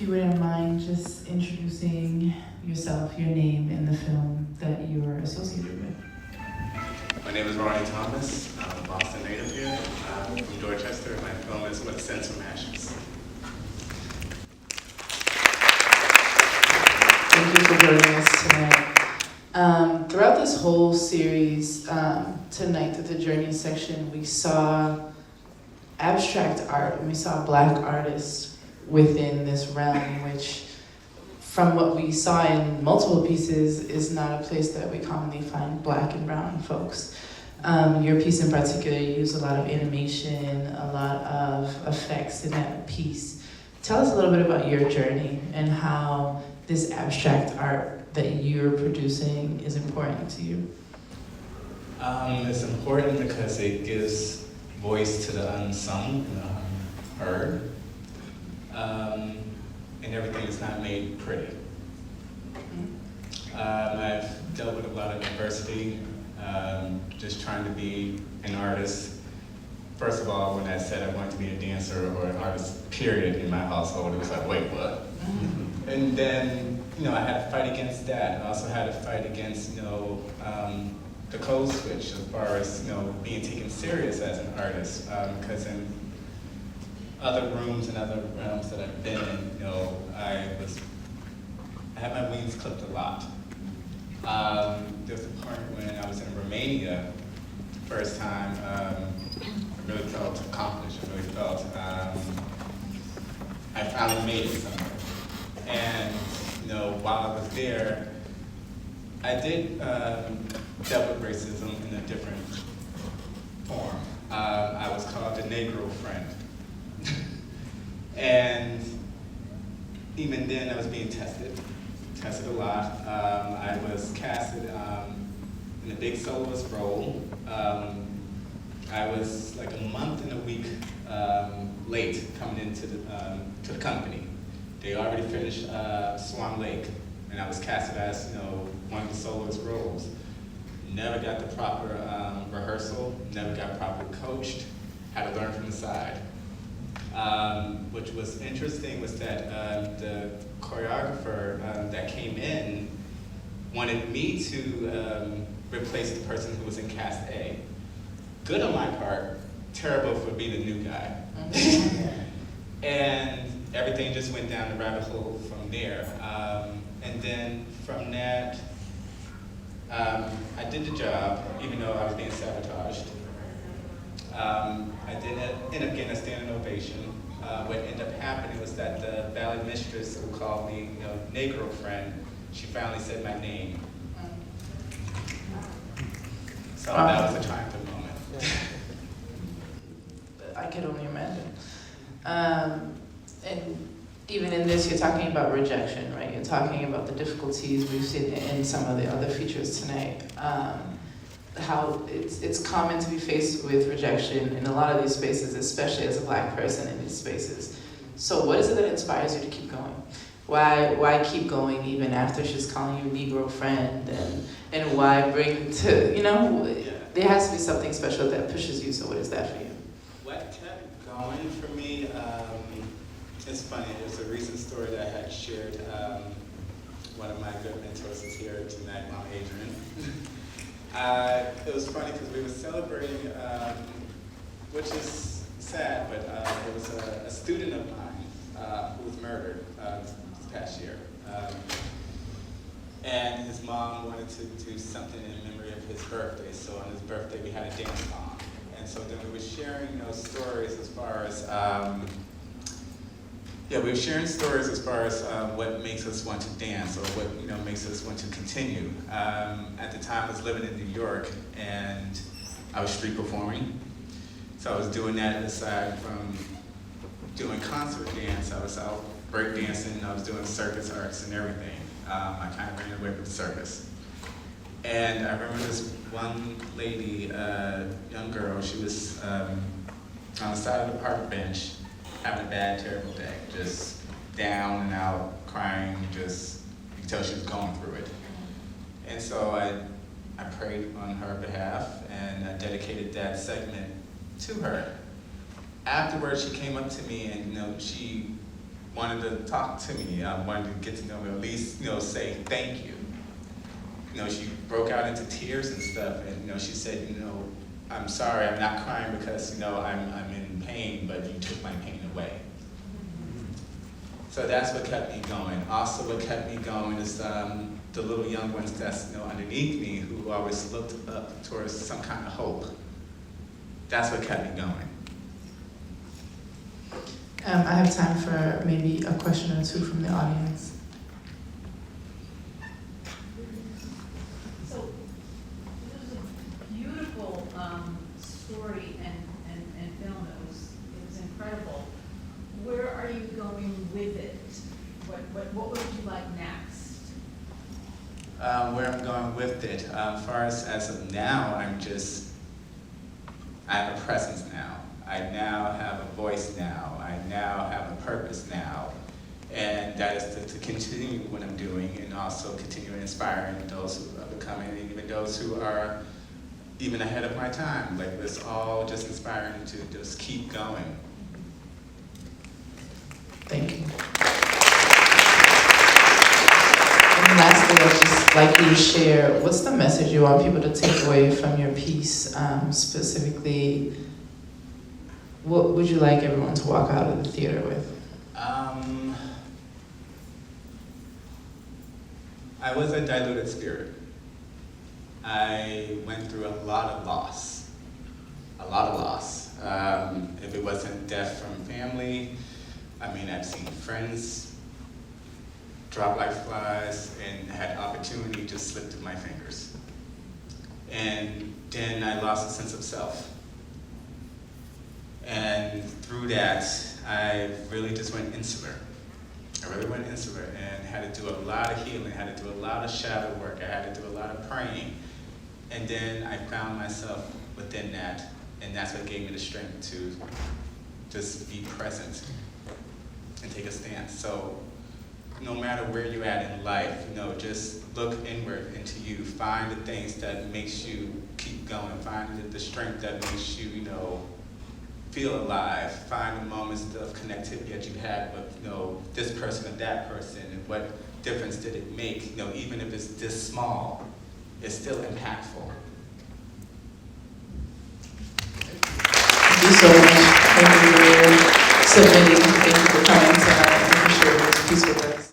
if you wouldn't mind just introducing yourself, your name, and the film that you are associated with. My name is Ronnie Thomas. I'm a Boston native here. I'm from Dorchester. My film is What Ascends from Ashes. Thank you for joining us tonight. Throughout this whole series, tonight at the Journey section, we saw abstract art and we saw Black artists within this realm, which from what we saw in multiple pieces is not a place that we commonly find Black and brown folks. Your piece in particular, you use a lot of animation, a lot of effects in that piece. Tell us a little bit about your journey and how this abstract art that you're producing is important to you. It's important because it gives voice to the unsung and the unheard. And everything is not made pretty. I've dealt with a lot of adversity, just trying to be an artist. First of all, when I said I wanted to be a dancer or an artist, period, in my household, it was like, wait, what? And then, I had to fight against that. I also had to fight against, the code switch as far as, being taken serious as an artist. Because in other rooms and other realms that I've been in, I had my wings clipped a lot. There was a point when I was in Romania, first time, I really felt accomplished. I really felt I finally made it somewhere. And while I was there, I did dealt with racism in a different form. I was called the Negro friend. And even then, I was being tested a lot. I was casted in a big soloist role. I was like a month and a week late coming into to the company. They already finished Swan Lake, and I was casted as one of the soloist roles. Never got the proper rehearsal, never got properly coached, had to learn from the side. Which was interesting was that the choreographer that came in wanted me to replace the person who was in cast A. Good on my part, terrible for being the new guy. And everything just went down the rabbit hole from there. And then from that, I did the job, even though I was being sabotaged. I did end up getting a standing ovation. What ended up happening was that the ballet mistress who called me, Negro friend, she finally said my name. So that was a triumphant moment. I could only imagine. And even in this, you're talking about rejection, right? You're talking about the difficulties we've seen in some of the other features tonight. How it's common to be faced with rejection in a lot of these spaces, especially as a Black person in these spaces. So what is it that inspires you to keep going? Why keep going even after she's calling you Negro friend, and why bring to, there has to be something special that pushes you, so what is that for you? What kept going for me, it's funny, there's a recent story that I had shared. One of my good mentors is here tonight, Mom Adrian. It was funny because we were celebrating, which is sad, but there was a student of mine who was murdered this past year. And his mom wanted to do something in memory of his birthday, so on his birthday we had a dance-along. And so then we were sharing stories as far as, we were sharing stories as far as what makes us want to dance or what makes us want to continue. At the time, I was living in New York, and I was street performing. So I was doing that aside from doing concert dance. I was out break dancing. I was doing circus arts and everything. I kind of ran away with the circus. And I remember this one lady, young girl. She was on the side of the park bench, having a bad, terrible day, just down and out, crying, just you could tell she was going through it. And so I prayed on her behalf, and I dedicated that segment to her. Afterwards, she came up to me, and she wanted to talk to me, wanted to get to know me, at least, say thank you. She broke out into tears and stuff, and, she said, I'm sorry, I'm not crying because, I'm in pain, but you took my pain away. So that's what kept me going. Also what kept me going is the little young ones that's underneath me who always looked up towards some kind of hope. That's what kept me going. I have time for maybe a question or two from the audience. So this was a beautiful story and film. It was incredible. Where are you going with it? What would you like next? Where I'm going with it, as far as of now, I have a presence now. I now have a voice now. I now have a purpose now. And that is to continue what I'm doing and also continue inspiring those who are becoming, and even those who are even ahead of my time. Like, it's all just inspiring to just keep going. Thank you. And lastly, I'd just like you to share, what's the message you want people to take away from your piece? Specifically, what would you like everyone to walk out of the theater with? I was a diluted spirit. I went through a lot of loss. If it wasn't death from family, I've seen friends drop like flies and had opportunity to slip through my fingers. And then I lost a sense of self. And through that, I really just went insular. And had to do a lot of healing, had to do a lot of shadow work, I had to do a lot of praying. And then I found myself within that, and that's what gave me the strength to just be present and take a stance. So no matter where you're at in life, just look inward into you. Find the things that makes you keep going. Find the strength that makes you, feel alive. Find the moments of connectivity that you had with, this person or that person, and what difference did it make? Even if it's this small, it's still impactful. Thank you so much. Thank you for submitting